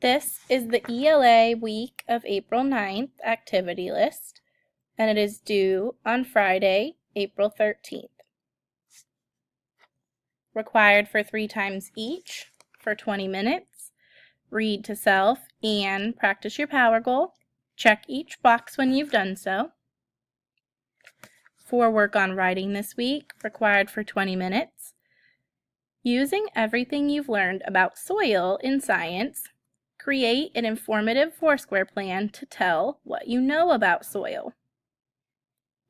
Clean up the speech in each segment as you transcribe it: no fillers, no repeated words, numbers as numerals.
This is the ELA week of April 9th activity list, and it is due on Friday, April 13th. Required for 3 times each for 20 minutes. Read to self and practice your power goal. Check each box when you've done so. For work on writing this week, required for 20 minutes. Using everything you've learned about soil in science, create an informative Foursquare plan to tell what you know about soil.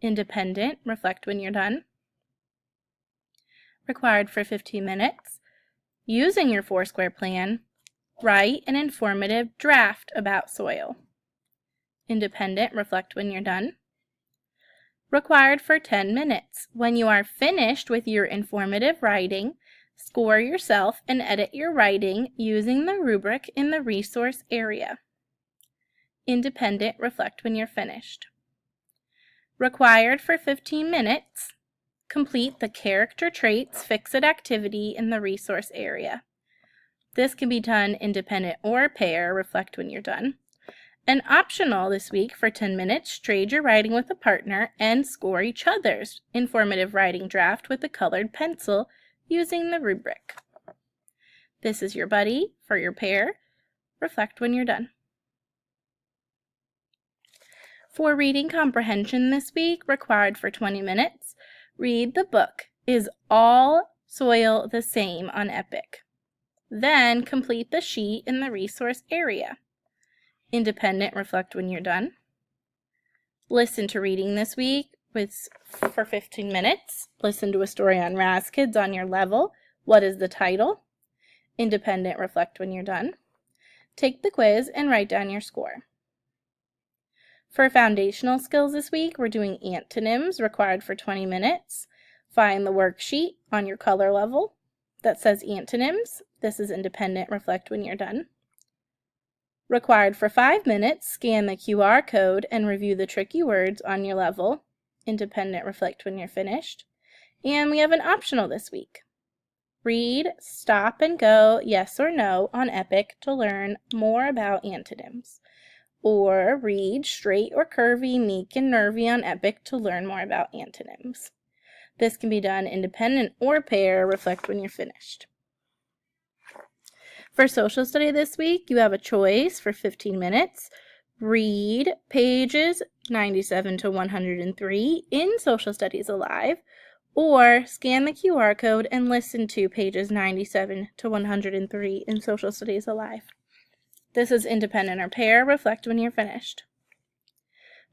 Independent, reflect when you're done. Required for 15 minutes. Using your Foursquare plan, write an informative draft about soil. Independent, reflect when you're done. Required for 10 minutes. When you are finished with your informative writing, score yourself and edit your writing using the rubric in the resource area. Independent, reflect when you're finished. Required for 15 minutes. Complete the character traits fix-it activity in the resource area. This can be done independent or pair, reflect when you're done. And optional this week for 10 minutes, trade your writing with a partner and score each other's informative writing draft with a colored pencil using the rubric. This is your buddy for your pair. Reflect when you're done. For reading comprehension this week, required for 20 minutes, read the book, Is All Soil the Same on EPIC? Then complete the sheet in the resource area. Independent, reflect when you're done. Listen to reading this week for 15 minutes. Listen to a story on Raz Kids on your level. What is the title? Independent, reflect when you're done. Take the quiz and write down your score. For foundational skills this week, we're doing antonyms, required for 20 minutes. Find the worksheet on your color level that says antonyms. This is independent, reflect when you're done. Required for 5 minutes, scan the QR code and review the tricky words on your level. Independent, reflect when you're finished. And we have an optional this week. Read Stop and Go Yes or No on EPIC to learn more about antonyms. Or read Straight or Curvy, Meek and Nervy on EPIC to learn more about antonyms. This can be done independent or pair, reflect when you're finished. For social study this week, you have a choice for 15 minutes. Read pages 97 to 103 in Social Studies Alive, or scan the QR code and listen to pages 97 to 103 in Social Studies Alive. This is independent or pair, reflect when you're finished.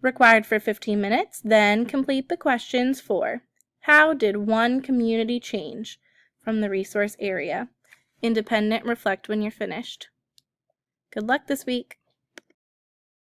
Required for 15 minutes, then complete the questions for How did one community change from the resource area? Independent, reflect when you're finished. Good luck this week.